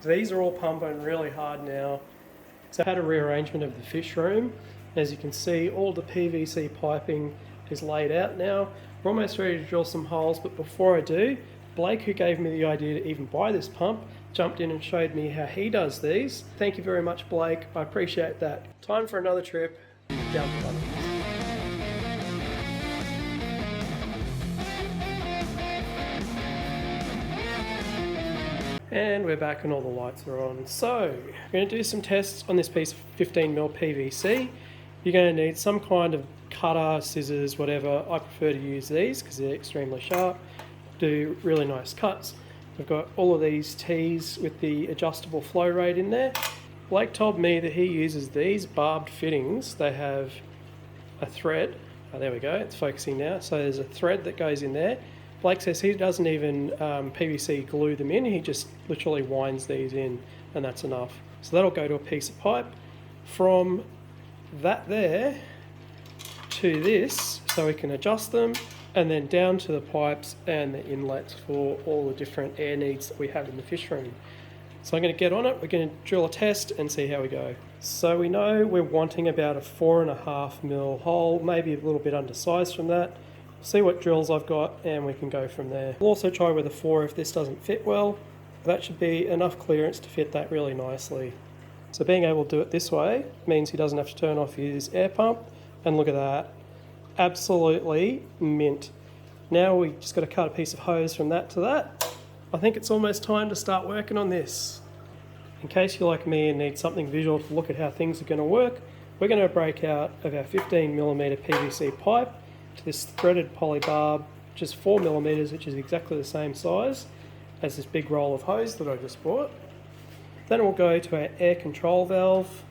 These are all pumping really hard now. So I had a rearrangement of the fish room. As you can see, all the PVC piping is laid out now. We're almost ready to drill some holes, but before I do, Blake, who gave me the idea to even buy this pump, jumped in and showed me how he does these. Thank you very much, Blake. I appreciate that. Time for another trip down to Bunnings. And we're back and all the lights are on. So, we're going to do some tests on this piece of 15mm PVC. You're going to need some kind of cutter, scissors, whatever. I prefer to use these because they're extremely sharp, do really nice cuts. We've got all of these T's with the adjustable flow rate in there. Blake told me that he uses these barbed fittings. They have a thread. Oh, there we go, it's focusing now. So there's a thread that goes in there. Blake says he doesn't even PVC glue them in, he just literally winds these in and that's enough. So that'll go to a piece of pipe. From that there to this, so we can adjust them, and then down to the pipes and the inlets for all the different air needs that we have in the fish room. So I'm going to get on it, we're going to drill a test and see how we go. So we know we're wanting about a 4.5mm hole, maybe a little bit undersized from that. See what drills I've got and we can go from there. We'll also try with a 4 if this doesn't fit well. That should be enough clearance to fit that really nicely. So being able to do it this way means he doesn't have to turn off his air pump, and look at that, absolutely mint. Now we just got to cut a piece of hose from that to that. I think it's almost time to start working on this. In case you're like me and need something visual to look at how things are going to work, we're going to break out of our 15mm PVC pipe to this threaded poly barb, just 4mm, which is exactly the same size as this big roll of hose that I just bought. Then we'll go to our air control valve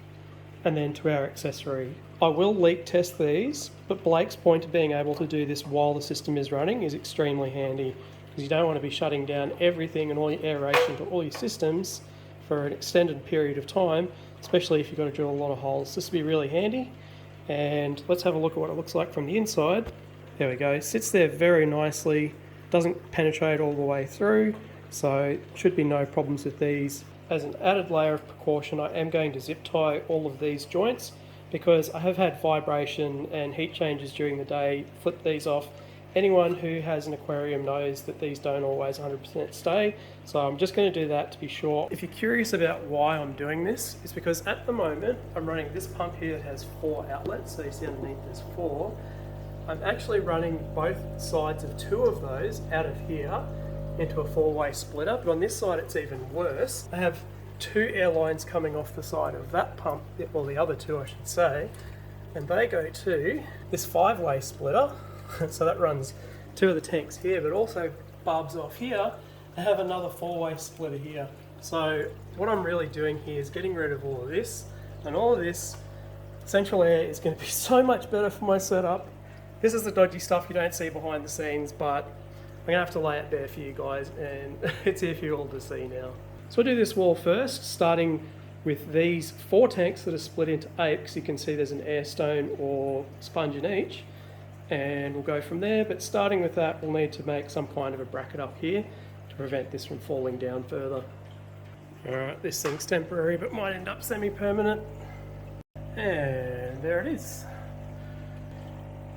and then to our accessory. I will leak test these, but Blake's point of being able to do this while the system is running is extremely handy, because you don't want to be shutting down everything and all your aeration to all your systems for an extended period of time, especially if you've got to drill a lot of holes. This will be really handy. And let's have a look at what it looks like from the inside. There we go, sits there very nicely, doesn't penetrate all the way through, so should be no problems with these. As an added layer of precaution, I am going to zip tie all of these joints because I have had vibration and heat changes during the day. Flip these off. Anyone who has an aquarium knows that these don't always 100% stay, so I'm just going to do that to be sure. If you're curious about why I'm doing this, it's because at the moment I'm running this pump here that has 4 outlets, so you see underneath there's 4. I'm actually running both sides of 2 of those out of here into a 4-way splitter, but on this side it's even worse. I have 2 air lines coming off the side of that pump, well the other 2 I should say, and they go to this 5-way splitter. So that runs 2 of the tanks here, but also barbs off here. I have another 4-way splitter here. So what I'm really doing here is getting rid of all of this, and all of this central air is going to be so much better for my setup. This is the dodgy stuff you don't see behind the scenes, but I'm going to have to lay it bare for you guys, and it's here for you all to see now. So we'll do this wall first, starting with these 4 tanks that are split into 8, because you can see there's an air stone or sponge in each. And we'll go from there, but starting with that we'll need to make some kind of a bracket up here to prevent this from falling down further. Alright, this thing's temporary but might end up semi-permanent, and there it is.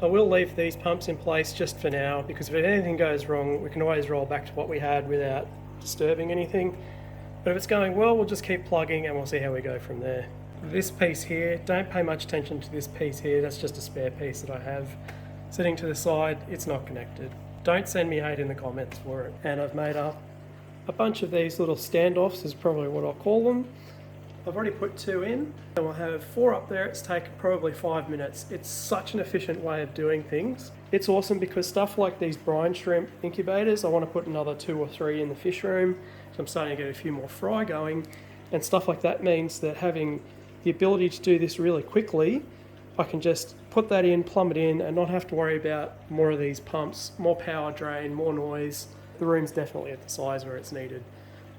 I will leave these pumps in place just for now, because if anything goes wrong we can always roll back to what we had without disturbing anything, but if it's going well we'll just keep plugging and we'll see how we go from there. This piece here, don't pay much attention to this piece here, that's just a spare piece that I have sitting to the side, it's not connected. Don't send me hate in the comments for it. And I've made up a bunch of these little standoffs, is probably what I'll call them. I've already put 2 in, and we'll have 4 up there. It's taken probably 5 minutes. It's such an efficient way of doing things. It's awesome because stuff like these brine shrimp incubators, I want to put another 2 or 3 in the fish room, so I'm starting to get a few more fry going, and stuff like that means that having the ability to do this really quickly, I can just put that in, plumb it in, and not have to worry about more of these pumps, more power drain, more noise. The room's definitely at the size where it's needed.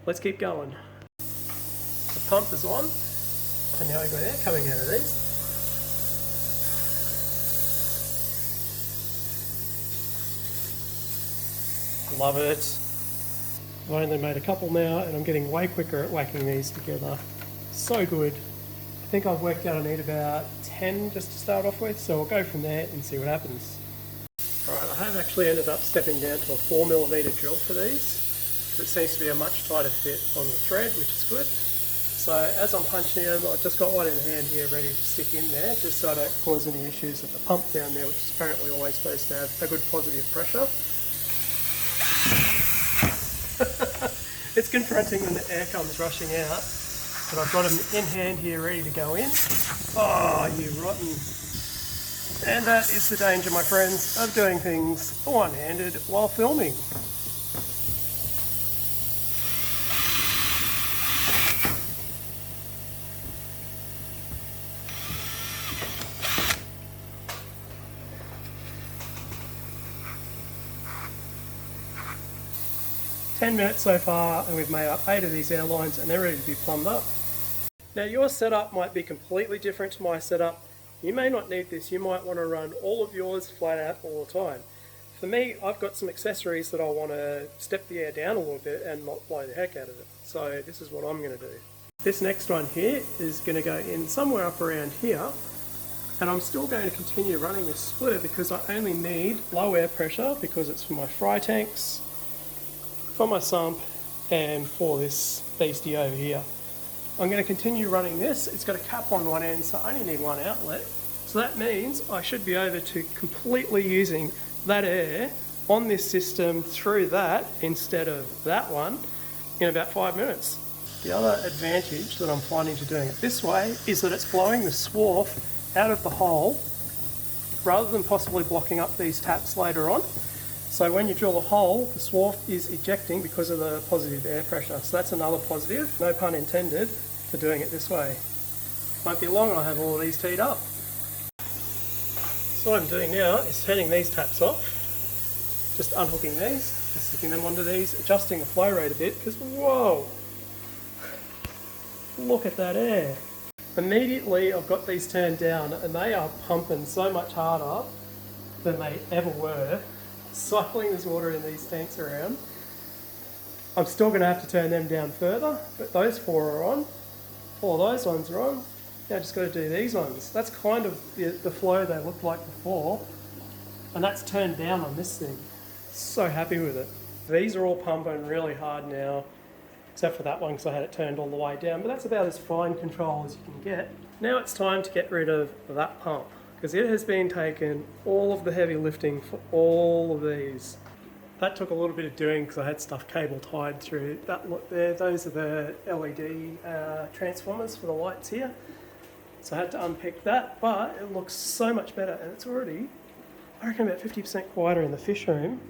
Let's keep going. The pump is on, and now we've got air coming out of these. Love it. I've only made a couple now and I'm getting way quicker at whacking these together. So good. I think I've worked out I need about 10 just to start off with, so we'll go from there and see what happens. Alright, I have actually ended up stepping down to a 4mm drill for these. It seems to be a much tighter fit on the thread, which is good. So as I'm punching them, I've just got one in hand here ready to stick in there, just so I don't cause any issues with the pump down there, which is apparently always supposed to have a good positive pressure. It's confronting when the air comes rushing out, but I've got them in hand here ready to go in. Oh, you rotten. And that is the danger, my friends, of doing things one-handed while filming. "10 minutes so far and we've made up 8 of these airlines and they're ready to be plumbed up." Now your setup might be completely different to my setup. You may not need this, you might want to run all of yours flat out all the time. For me, I've got some accessories that I want to step the air down a little bit and not blow the heck out of it. So this is what I'm going to do. This next one here is going to go in somewhere up around here, and I'm still going to continue running this splitter because I only need low air pressure because it's for my fry tanks, for my sump, and for this beastie over here. I'm going to continue running this. It's got a cap on one end, so I only need one outlet. So that means I should be over to completely using that air on this system through that instead of that one in about 5 minutes. The other advantage that I'm finding to doing it this way is that it's blowing the swarf out of the hole rather than possibly blocking up these taps later on. So when you drill a hole, the swarf is ejecting because of the positive air pressure. So that's another positive, no pun intended, for doing it this way. Won't be long and I'll have all of these teed up. So what I'm doing now is turning these taps off, just unhooking these and sticking them onto these, adjusting the flow rate a bit because whoa, look at that air. Immediately I've got these turned down and they are pumping so much harder than they ever were. Cycling this water in these tanks around. I'm still going to have to turn them down further, but those 4 are on. All of those ones are on. Now I've just got to do these ones. That's kind of the flow they looked like before, and that's turned down on this thing. So happy with it. These are all pumping really hard now, except for that one because I had it turned all the way down, but that's about as fine control as you can get. Now it's time to get rid of that pump, because it has been taking all of the heavy lifting for all of these. That took a little bit of doing because I had stuff cable tied through that lot there. Those are the LED transformers for the lights here. So I had to unpick that, but it looks so much better and it's already, I reckon, about 50% quieter in the fish room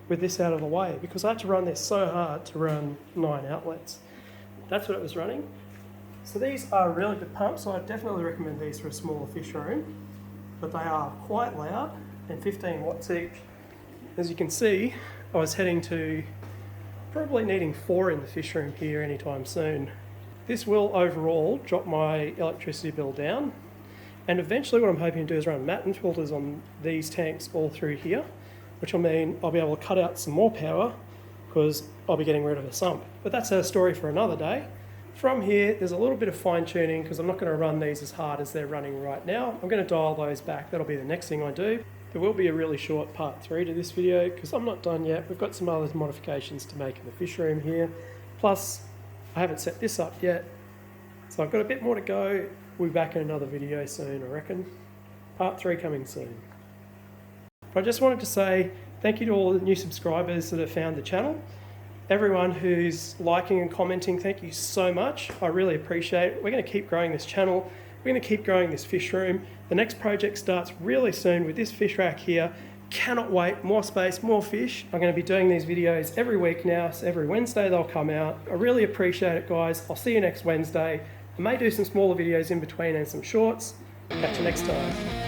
with this out of the way because I had to run this so hard to run 9 outlets. That's what it was running. So these are really good pumps, so I definitely recommend these for a smaller fish room. But they are quite loud and 15 watts each. As you can see, I was heading to probably needing 4 in the fish room here anytime soon. This will overall drop my electricity bill down, and eventually what I'm hoping to do is run Matten filters on these tanks all through here, which will mean I'll be able to cut out some more power because I'll be getting rid of a sump. But that's a story for another day. From here, there's a little bit of fine tuning because I'm not going to run these as hard as they're running right now. I'm going to dial those back. That'll be the next thing I do. There will be a really short part 3 to this video because I'm not done yet. We've got some other modifications to make in the fish room here. Plus, I haven't set this up yet. So I've got a bit more to go. We'll be back in another video soon, I reckon. Part 3 coming soon. But I just wanted to say thank you to all the new subscribers that have found the channel. Everyone who's liking and commenting, thank you so much. I really appreciate it. We're going to keep growing this channel. We're going to keep growing this fish room. The next project starts really soon with this fish rack here. Cannot wait. More space, more fish. I'm going to be doing these videos every week now, so every Wednesday they'll come out. I really appreciate it, guys. I'll see you next Wednesday. I may do some smaller videos in between and some shorts. Catch you next time.